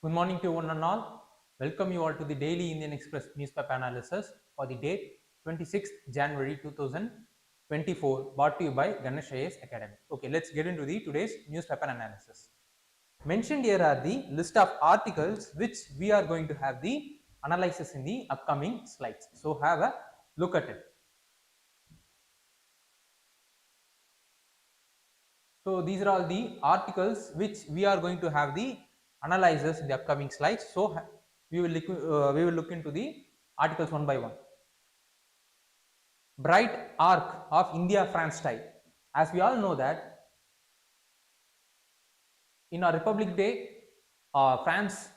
Good morning to one and all. Welcome you all to the Daily Indian Express newspaper analysis for the date 26th January 2024, brought to you by Ganesh IAS Academy. Okay, let's get into the today's newspaper analysis. Mentioned here are the list of articles which we are going to have the analysis in the upcoming slides. So have a look at it. So these are all the articles which we are going to have the analysis in the upcoming slides. So we will look into the articles one by one. Bright arc of India-France tie. As we all know that in our Republic Day, France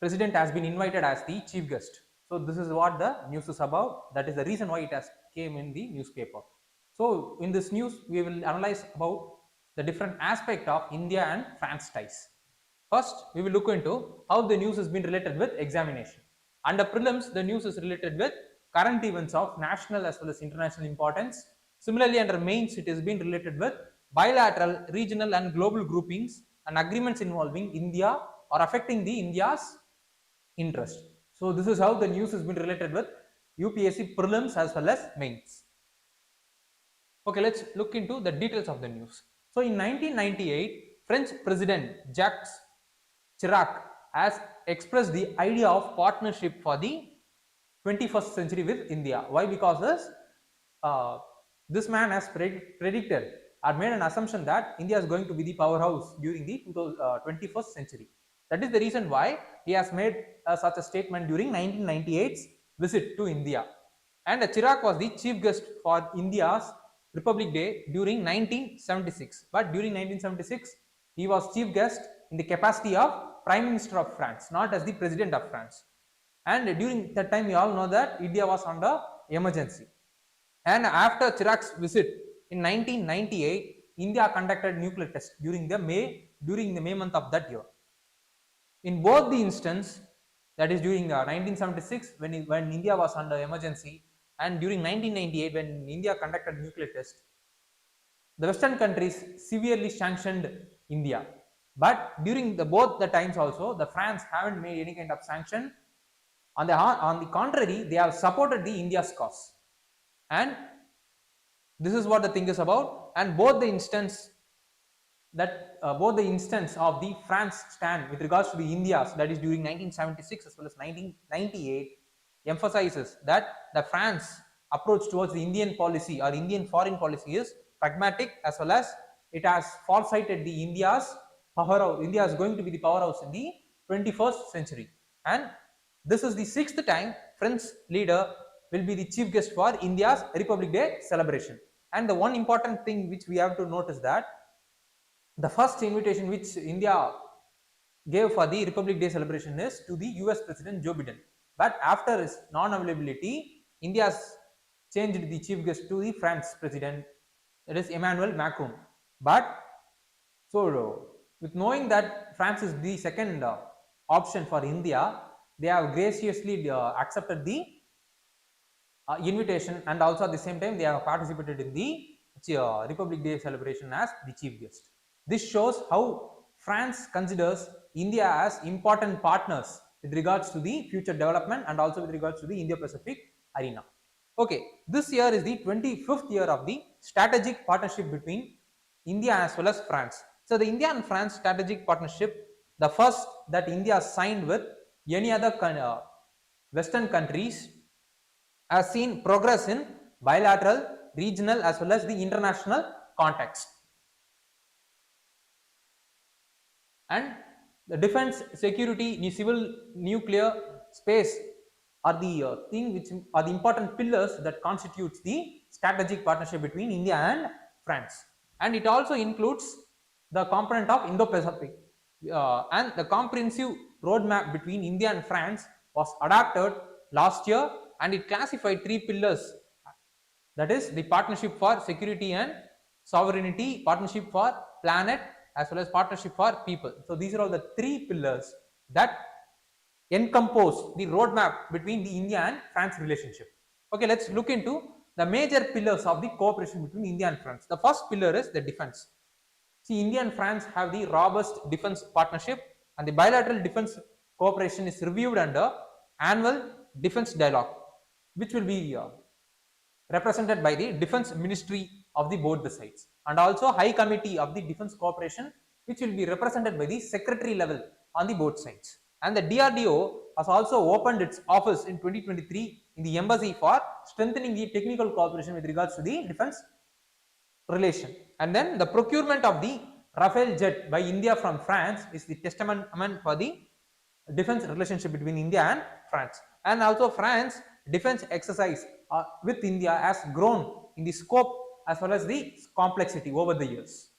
president has been invited as the chief guest. So this is what the news is about. That is the reason why it has came in the newspaper. So in this news, we will analyze about the different aspect of India and France ties. First, we will look into how the news has been related with examination. Under prelims, the news is related with current events of national as well as international importance. Similarly, under mains, it has been related with bilateral, regional and global groupings and agreements involving India or affecting the India's interest. So this is how the news has been related with UPSC prelims as well as mains. Okay, let's look into the details of the news. So in 1998, French President Jacques Chirac has expressed the idea of partnership for the 21st century with India. Why? Because this man has predicted or made an assumption that India is going to be the powerhouse during the 21st century. That is the reason why he has made such a statement during 1998's visit to India. And Chirac was the chief guest for India's Republic Day during 1976. But during 1976, he was chief guest in the capacity of Prime Minister of France, not as the President of France. And during that time, we all know that India was under emergency. And after Chirac's visit in 1998, India conducted nuclear tests during the May month of that year. In both the instance, that is during 1976 when India was under emergency, and during 1998 when India conducted nuclear test, the Western countries severely sanctioned India. But during both the times also, the France haven't made any kind of sanction. On the contrary, they have supported the India's cause. And this is what the thing is about. And both the instance of the France stand with regards to the India's, that is during 1976 as well as 1998, emphasizes that the France approach towards the Indian policy or Indian foreign policy is pragmatic, as well as it has foresighted the India's powerhouse. India is going to be the powerhouse in the 21st century. And this is the 6th time French leader will be the chief guest for India's Republic Day celebration. And the one important thing which we have to note is that the first invitation which India gave for the Republic Day celebration is to the US President Joe Biden. But after his non-availability, India has changed the chief guest to the France president, that is Emmanuel Macron. But so with knowing that France is the second option for India, they have graciously accepted the invitation, and also at the same time they have participated in the Republic Day celebration as the chief guest. This shows how France considers India as important partners with regards to the future development and also with regards to the Indo-Pacific arena. Okay, this year is the 25th year of the strategic partnership between India as well as France. So the India and France strategic partnership, the first that India signed with any other Western countries, has seen progress in bilateral, regional as well as the international context. And the defense, security, civil, nuclear, space are the thing which are the important pillars that constitutes the strategic partnership between India and France. And it also includes the component of Indo-Pacific. And the comprehensive roadmap between India and France was adopted last year, and it classified 3 pillars. That is the partnership for security and sovereignty, partnership for planet, as well as partnership for people. So these are all the 3 pillars that encompass the roadmap between the India and France relationship. Okay, let's look into the major pillars of the cooperation between India and France. The first pillar is the defense. See, India and France have the robust defense partnership And the bilateral defense cooperation is reviewed under annual defense dialogue, which will be represented by the defense ministry of the both the sides, and also high committee of the defense cooperation, which will be represented by the secretary level on the both sides. And the DRDO has also opened its office in 2023 in the embassy for strengthening the technical cooperation with regards to the defense relation. And then the procurement of the Rafale jet by India from France is the testament for the defense relationship between India and France. And also France defense exercise with India has grown in the scope as well as the complexity over the years.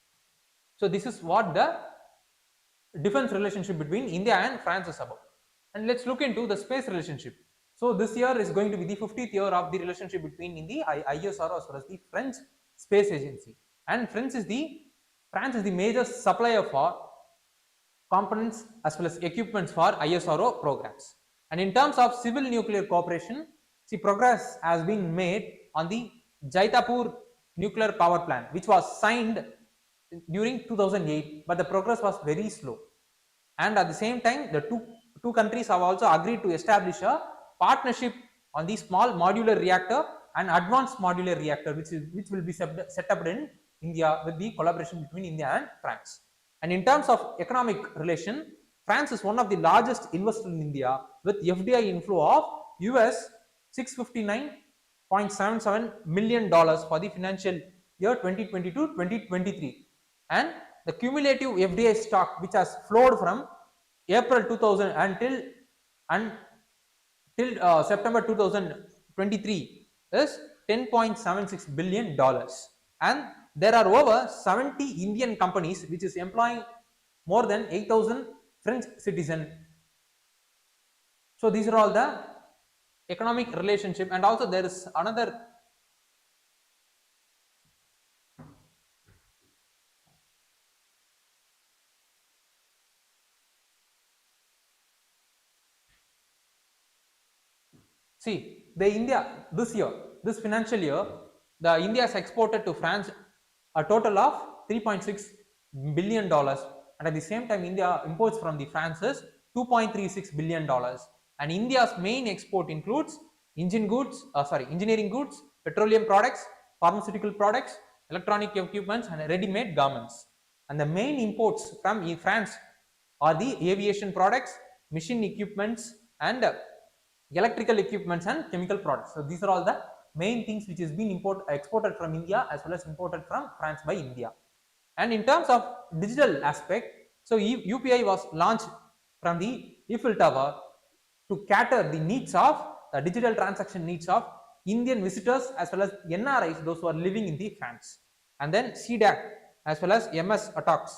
So this is what the defense relationship between India and France is about. And let's look into the space relationship. So this year is going to be the 50th year of the relationship between the ISRO as well as the French Space Agency. And France is the major supplier for components as well as equipments for ISRO programs. And in terms of civil nuclear cooperation, see, progress has been made on the Jaitapur nuclear power plant, which was signed during 2008, but the progress was very slow. And at the same time, the two countries have also agreed to establish a partnership on the small modular reactor and advanced modular reactor, which will be set up in India with the collaboration between India and France. And in terms of economic relation, France is one of the largest investors in India with FDI inflow of US $659.77 million for the financial year 2022-2023. And the cumulative FDI stock which has flowed from April 2000 until September 2023 is $10.76 billion. And there are over 70 Indian companies which is employing more than 8,000 French citizens. So these are all the economic relationship. And also there is another this financial year, the India has exported to France a total of $3.6 billion, and at the same time India imports from the France is $2.36 billion. And India's main export includes engineering goods, petroleum products, pharmaceutical products, electronic equipments, and ready-made garments. And the main imports from France are the aviation products, machine equipments, and electrical equipments and chemical products. So these are all the main things which is being exported from India as well as imported from France by India. And in terms of digital aspect, so UPI was launched from the Eiffel Tower to cater the needs of the digital transaction needs of Indian visitors as well as NRIs, those who are living in the France. And then CDAC as well as MS ATOX,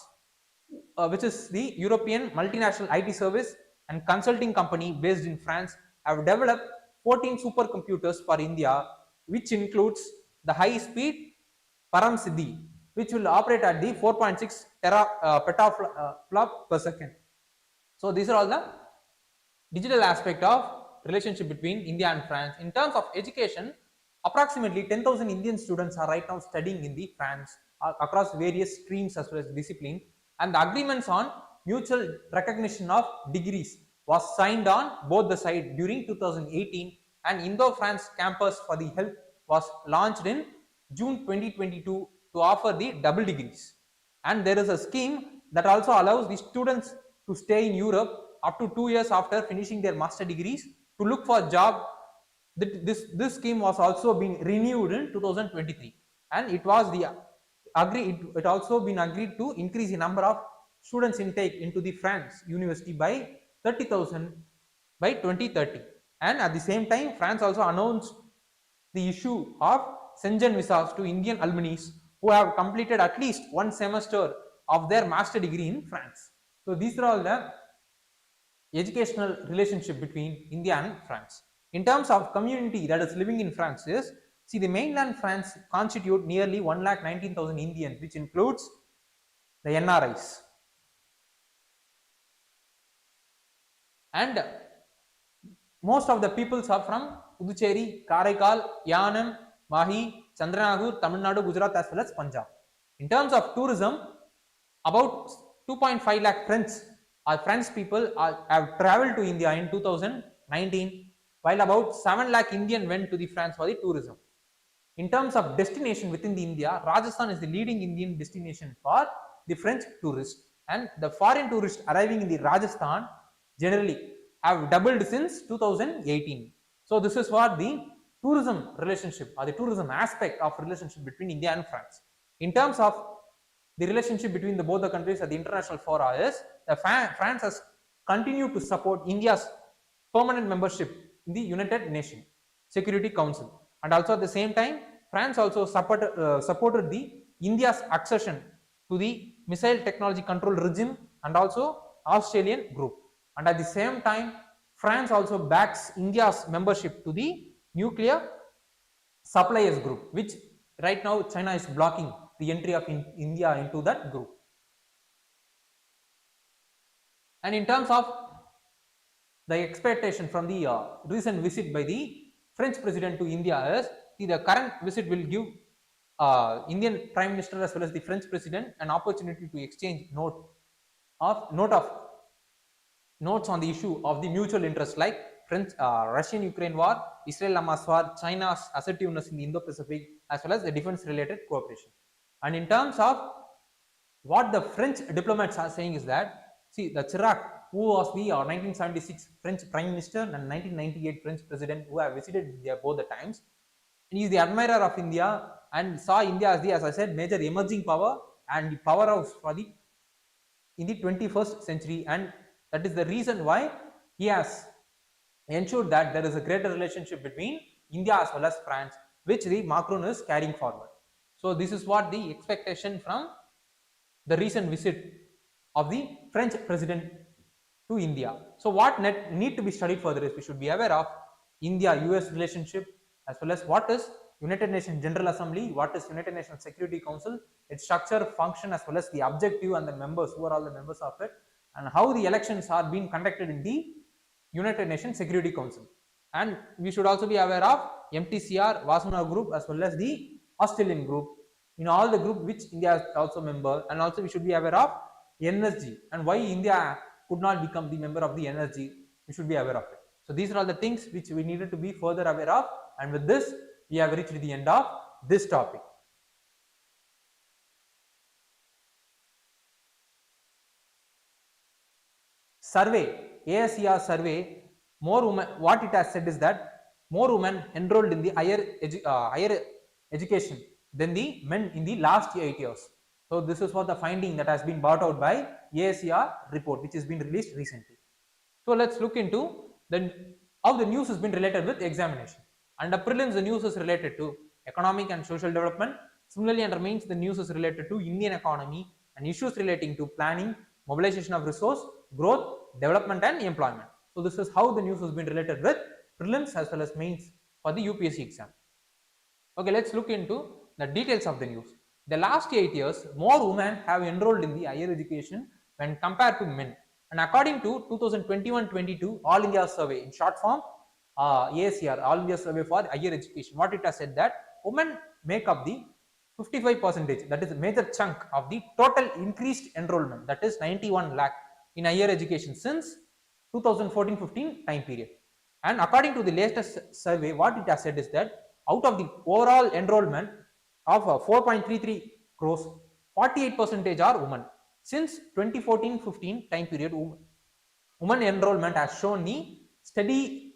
which is the European multinational IT service and consulting company based in France, have developed 14 supercomputers for India, which includes the high-speed Param Siddhi, which will operate at the 4.6 petaflop per second. So these are all the digital aspect of relationship between India and France. In terms of education, approximately 10,000 Indian students are right now studying in the France across various streams as well as discipline, and the agreements on mutual recognition of degrees was signed on both the sides during 2018, and Indo-France campus for the health was launched in June 2022 to offer the double degrees. And there is a scheme that also allows the students to stay in Europe up to 2 years after finishing their master degrees to look for a job. This scheme was also being renewed in 2023, and it also been agreed to increase the number of students intake into the France university by 30,000 by 2030. And at the same time, France also announced the issue of Schengen visas to Indian alumni who have completed at least one semester of their master degree in France. So these are all the educational relationship between India and France. In terms of community that is living in France is, the mainland France constitute nearly 1,19,000 Indians, which includes the NRIs. And most of the peoples are from Puducherry, Karaikal, Yanam, Mahi, Chandranagur, Tamil Nadu, Gujarat as well as Punjab. In terms of tourism, about 2.5 lakh French French people have traveled to India in 2019, while about 7 lakh Indian went to the France for the tourism. In terms of destination within the India, Rajasthan is the leading Indian destination for the French tourists, and the foreign tourists arriving in the Rajasthan generally have doubled since 2018. So this is what the tourism relationship or the tourism aspect of relationship between India and France. In terms of the relationship between both the countries at the international fora is France has continued to support India's permanent membership in the United Nations Security Council, and also at the same time France also supported the India's accession to the missile technology control regime and also Australian group, and at the same time France also backs India's membership to the nuclear suppliers group, which right now China is blocking the entry of India into that group. And in terms of the expectation from the recent visit by the French president to India is, the current visit will give Indian Prime Minister as well as the French president an opportunity to exchange notes on the issue of the mutual interest like Russian-Ukraine war, Israel-Hamas war, China's assertiveness in the Indo-Pacific, as well as the defense-related cooperation. And in terms of what the French diplomats are saying is that, see, the Chirac, who was the 1976 French Prime Minister and 1998 French President, who have visited India both the times, and he is the admirer of India and saw India as the, as I said, major emerging power and the powerhouse for the in the 21st century, and that is the reason why he has ensured that there is a greater relationship between India as well as France, which the Macron is carrying forward. So this is what the expectation from the recent visit of the French president to India. So what need to be studied further is we should be aware of India-US relationship, as well as what is United Nations General Assembly, what is United Nations Security Council, its structure, function, as well as the objective and the members, who are all the members of it, and how the elections are being conducted in the United Nations Security Council. And we should also be aware of MTCR, Wassenaar Group, as well as the Australian Group, in all the group which India is also member, and also we should be aware of NSG and why India could not become the member of the NSG. We should be aware of it. So these are all the things which we needed to be further aware of, and with this we have reached the end of this topic. Survey, ASER survey, more women, what it has said is that more women enrolled in the higher education than the men in the last 8 years. So this is what the finding that has been brought out by ASER report, which has been released recently. So let's look into how the news has been related with examination. Under prelims, the news is related to economic and social development. Similarly, under mains, the news is related to Indian economy and issues relating to planning, mobilization of resource, growth, development and employment. So this is how the news has been related with prelims as well as mains for the UPSC exam. Okay, let's look into the details of the news. The last 8 years, more women have enrolled in the higher education when compared to men. And according to 2021-22 All India Survey, in short form, ASER, All India Survey for Higher Education, what it has said that women make up the 55%, that is a major chunk of the total increased enrollment, that is 91 lakh in higher education since 2014-15 time period. And according to the latest survey, what it has said is that out of the overall enrollment of 4.33 crores, 48% are women. Since 2014-15 time period, women enrollment has shown the steady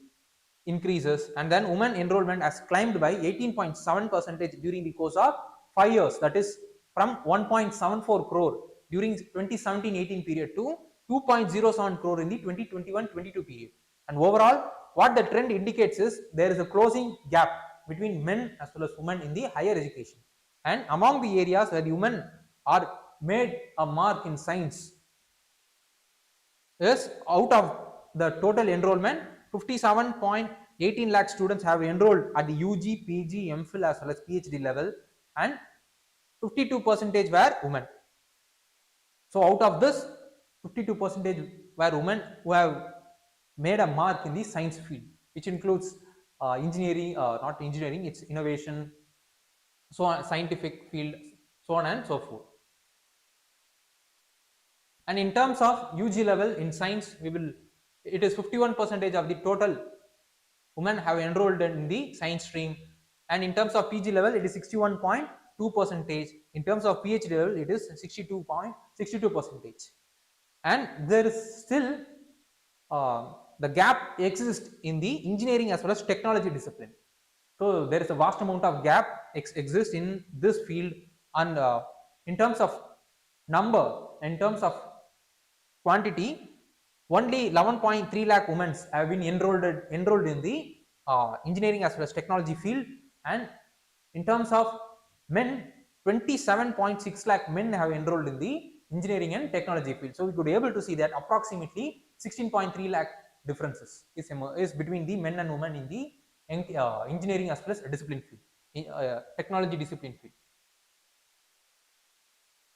increases, and then women enrollment has climbed by 18.7% during the course of 5 years, that is from 1.74 crore during 2017-18 period to 2.07 crore in the 2021-22 period. And overall, what the trend indicates is there is a closing gap between men as well as women in the higher education. And among the areas where women are made a mark in science is, out of the total enrollment, 57.18 lakh students have enrolled at the UG, PG, MPhil as well as PhD level, and 52% were women. So out of this, 52% were women who have made a mark in the science field, which includes engineering, not engineering, it's innovation, so on, scientific field, so on and so forth. And in terms of UG level in science, it is 51% of the total women have enrolled in the science stream, and in terms of PG level it is 61.2 percentage. In terms of PhD level it is 62.62 percentage, and there is still the gap exists in the engineering as well as technology discipline. So there is a vast amount of gap exists in this field, and in terms of number, in terms of quantity, only 11.3 lakh women have been enrolled in the engineering as well as technology field, and in terms of men, 27.6 lakh men have enrolled in the engineering and technology field. So we could be able to see that approximately 16.3 lakh differences is between the men and women in the engineering as well as discipline field, technology discipline field.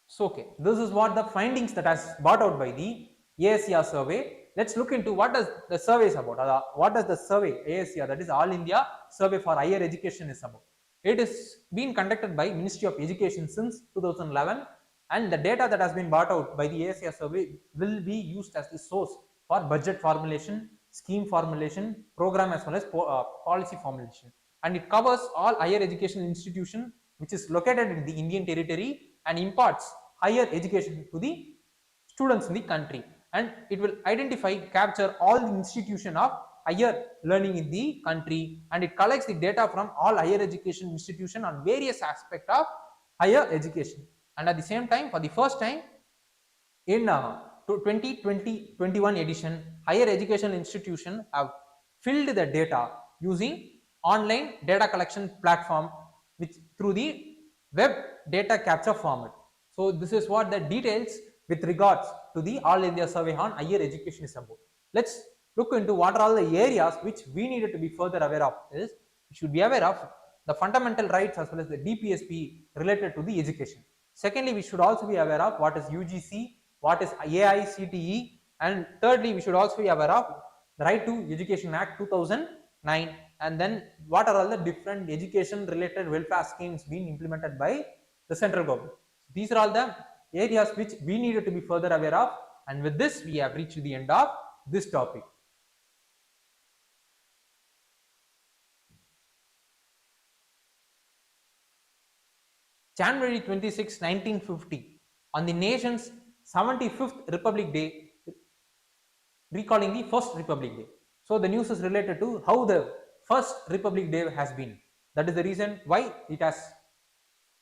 So okay, this is what the findings that has brought out by the ASCR survey. Let's look into what does the survey is about. What does the survey ASCR, that is All India Survey for Higher Education, is about. It is been conducted by Ministry of Education since 2011, and the data that has been brought out by the ASCR survey will be used as the source for budget formulation, scheme formulation, program as well as policy formulation, and it covers all higher education institution which is located in the Indian territory and imparts higher education to the students in the country, and it will identify, capture all the institution of higher learning in the country, and it collects the data from all higher education institution on various aspects of higher education. And at the same time, for the first time in 2020-21 edition, higher education institution have filled the data using online data collection platform which through the web data capture format. So this is what the details with regards to the All India Survey on Higher Education is about. Let's look into what are all the areas which we needed to be further aware of. Is we should be aware of the fundamental rights as well as the DPSP related to the education. Secondly, we should also be aware of what is UGC, what is AICTE, and thirdly, we should also be aware of the Right to Education Act 2009, and then what are all the different education related welfare schemes being implemented by the central government. These are all the areas which we needed to be further aware of, and with this we have reached the end of this topic. January 26, 1950, on the nation's 75th Republic Day, recalling the first Republic Day. So the news is related to how the first Republic Day has been. That is the reason why it has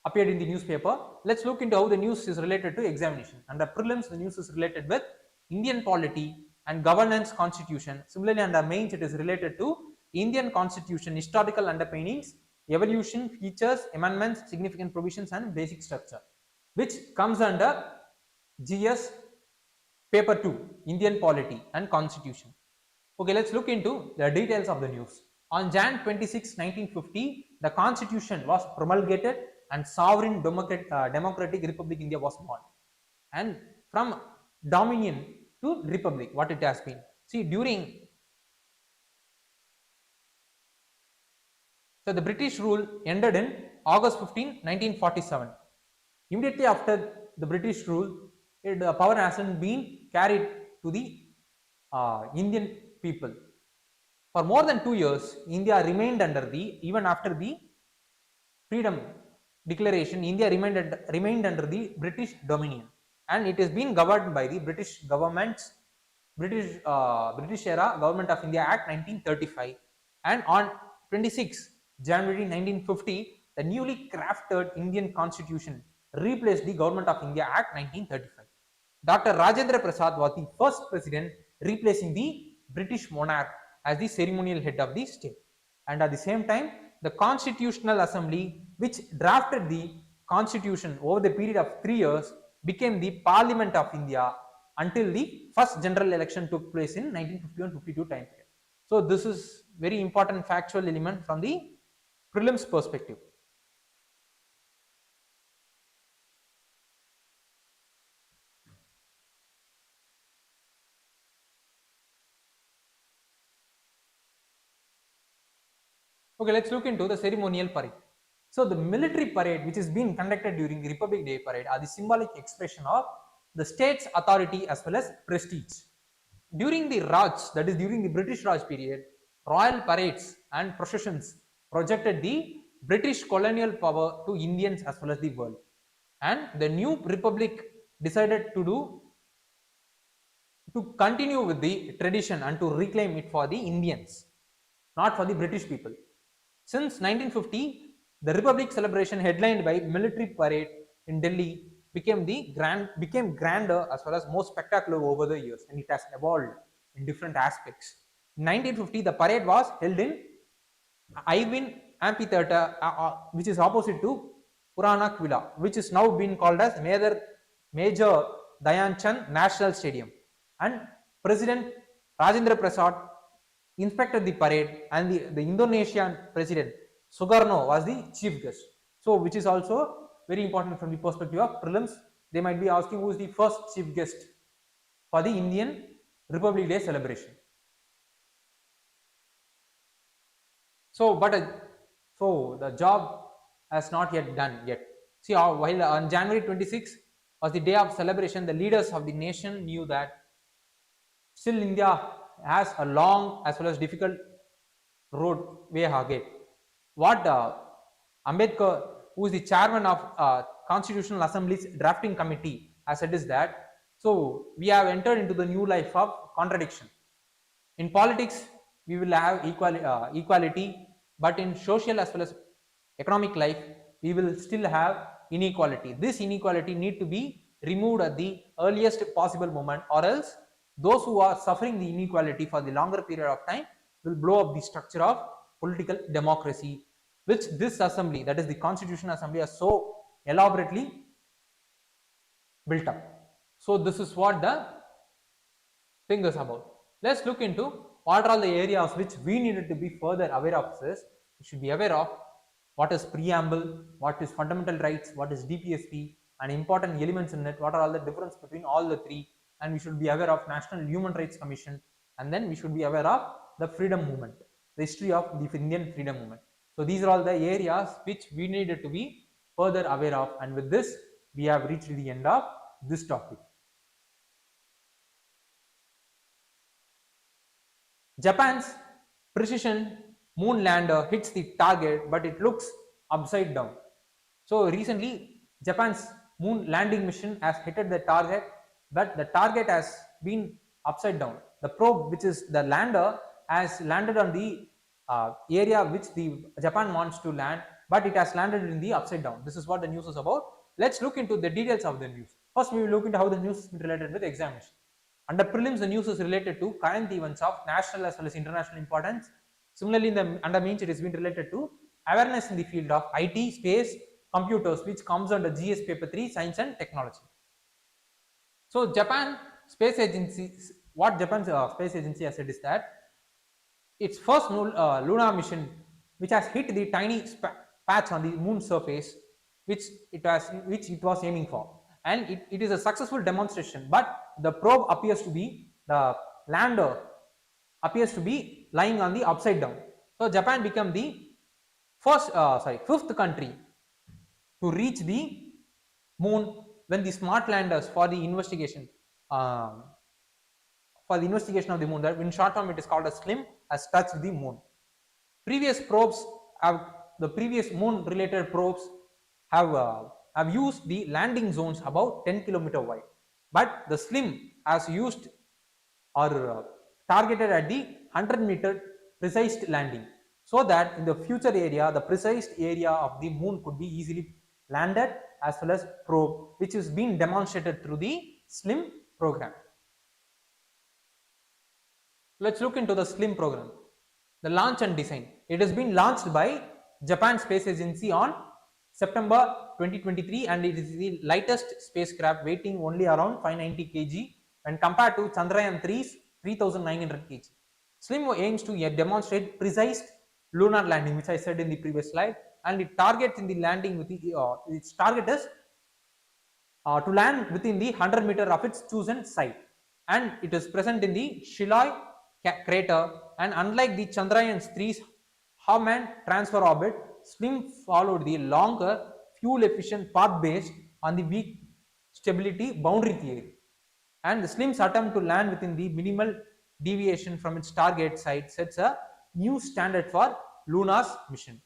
appeared in the newspaper. Let's look into how the news is related to examination. Under prelims, the news is related with Indian polity and governance constitution. Similarly, under mains, it is related to Indian constitution, historical underpinnings, evolution, features, amendments, significant provisions, and basic structure, which comes under GS paper 2, Indian polity and constitution. Okay, let's look into the details of the news. On Jan 26, 1950, the constitution was promulgated and sovereign democratic Republic India was born. And from dominion to republic, what it has been. See, so the British rule ended in August 15, 1947. Immediately after the British rule, the power hasn't been carried to the Indian people. For more than 2 years, India remained even after the freedom declaration, India remained under the British dominion, and it is being governed by the British government's British era Government of India Act 1935, and on 26 January 1950, the newly crafted Indian Constitution replaced the Government of India Act 1935. Dr. Rajendra Prasad was the first president, replacing the British monarch as the ceremonial head of the state. And at the same time, the Constitutional Assembly, which drafted the constitution over the period of 3 years, became the Parliament of India until the first general election took place in 1951-52 time period. So this is very important factual element from the prelims perspective. Okay, let's look into the ceremonial parade. So the military parade which is being conducted during the Republic Day parade are the symbolic expression of the state's authority as well as prestige. During the Raj, that is during the British Raj period, royal parades and processions projected the British colonial power to Indians as well as the world. And the new republic decided to continue with the tradition and to reclaim it for the Indians, not for the British people. Since 1950, the Republic celebration headlined by military parade in Delhi became grander as well as more spectacular over the years, and it has evolved in different aspects. In 1950, the parade was held in Ivan Amphitheatre, which is opposite to Purana Quilla, which is now been called as Major Dayan Chand National Stadium. And President Rajendra Prasad inspected the parade, and the Indonesian President Sukarno was the chief guest. So, which is also very important from the perspective of prelims. They might be asking who is the first chief guest for the Indian Republic Day celebration. So, so the job has not yet done yet. See, while on January 26 was the day of celebration, the leaders of the nation knew that still India has a long as well as difficult road way ahead. What Ambedkar, who is the chairman of Constitutional Assembly's drafting committee, has said is that, so we have entered into the new life of contradiction. In politics, we will have equality, but in social as well as economic life, we will still have inequality. This inequality need to be removed at the earliest possible moment, or else those who are suffering the inequality for the longer period of time will blow up the structure of political democracy, which this assembly, that is the Constitutional Assembly, has so elaborately built up. So this is what the thing is about. Let's look into what are all the areas which we needed to be further aware of. This we should be aware of what is preamble, what is fundamental rights, what is DPSP, and important elements in it, what are all the difference between all the three, and we should be aware of National Human Rights Commission, and then we should be aware of the freedom movement, the history of the Indian freedom movement. So these are all the areas which we needed to be further aware of, and with this we have reached the end of this topic. Japan's precision moon lander hits the target, but it looks upside down. So recently Japan's moon landing mission has hit the target, but the target has been upside down. The probe, which is the lander, has landed on the area which the Japan wants to land, but it has landed in the upside down. This is what the news is about. Let's look into the details of the news. First, we will look into how the news is related with examination. Under prelims, the news is related to current events of national as well as international importance. Similarly, under mains, it has been related to awareness in the field of IT, space, computers, which comes under GS paper 3, science and technology. So Japan Space Agency, what Japan's Space Agency has said is that its first lunar mission, which has hit the tiny patch on the moon surface, which it was aiming for, and it is a successful demonstration. But the probe appears to be, the lander appears to be lying on the upside down. So Japan became the fifth country to reach the moon when the smart landers for the investigation of the moon, that in short term it is called as SLIM, has touched the moon. Previous moon related probes have used the landing zones about 10 km wide, but the SLIM has used or targeted at the 100-meter precise landing, so that in the future area, the precise area of the moon could be easily landed as well as probe, which is being demonstrated through the SLIM program. Let's look into the SLIM program. The launch and design. It has been launched by Japan Space Agency on September 2023, and it is the lightest spacecraft, weighing only around 590 kg when compared to Chandrayaan 3's 3900 kg. SLIM aims to demonstrate precise lunar landing, which I said in the previous slide, and it targets in the landing with its target is to land within the 100-meter of its chosen site, and it is present in the Shiloi crater. And unlike the Chandrayaan 3's Haman transfer orbit, SLIM followed the longer fuel efficient path based on the weak stability boundary theory. And the SLIM's attempt to land within the minimal deviation from its target site sets a new standard for Luna's mission.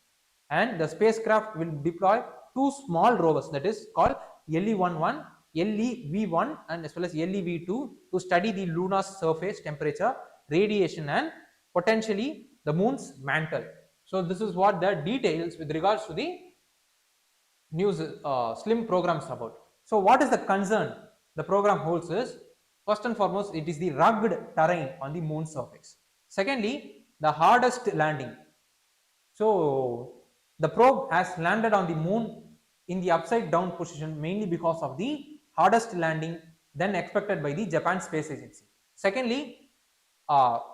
And the spacecraft will deploy two small rovers, that is called LE-11, LEV-1 and as well as LEV-2 to study the Luna's surface temperature, radiation and potentially the moon's mantle. So this is what the details with regards to the news SLIM programs about. So what is the concern the program holds is, first and foremost, it is the rugged terrain on the moon's surface. Secondly, the hardest landing. So the probe has landed on the moon in the upside down position mainly because of the hardest landing than expected by the Japan Space Agency. Secondly,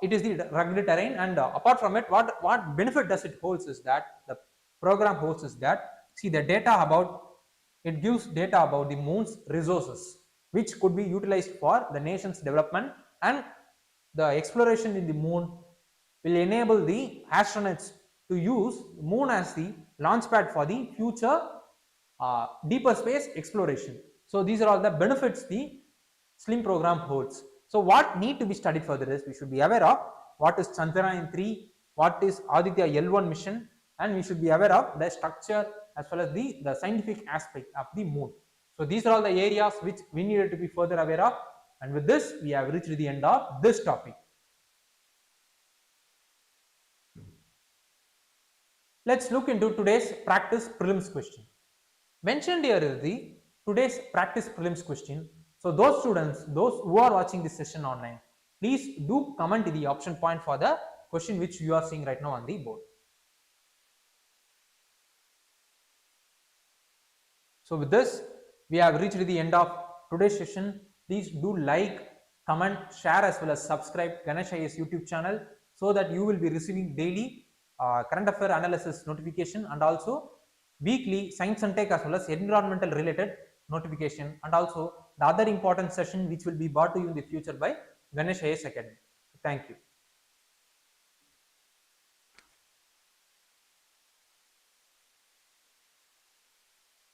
it is the rugged terrain, and apart from it, what benefit does it holds is that the program holds is that, see, the data about, it gives data about the moon's resources which could be utilized for the nation's development, and the exploration in the moon will enable the astronauts to use moon as the launch pad for the future deeper space exploration. So these are all the benefits the SLIM program holds. So what need to be studied further is, we should be aware of what is Chandrayaan 3, what is Aditya L1 mission, and we should be aware of the structure as well as the scientific aspect of the moon. So these are all the areas which we needed to be further aware of, and with this we have reached the end of this topic. Let's look into today's practice prelims question. Mentioned here is the today's practice prelims question. So those students, those who are watching this session online, please do comment the option point for the question which you are seeing right now on the board. So with this, we have reached the end of today's session. Please do like, comment, share as well as subscribe Ganesh IAS YouTube channel so that you will be receiving daily current affair analysis notification and also weekly science and tech as well as environmental related notification, and also the other important session which will be brought to you in the future by Ganesh IAS Academy. Thank you.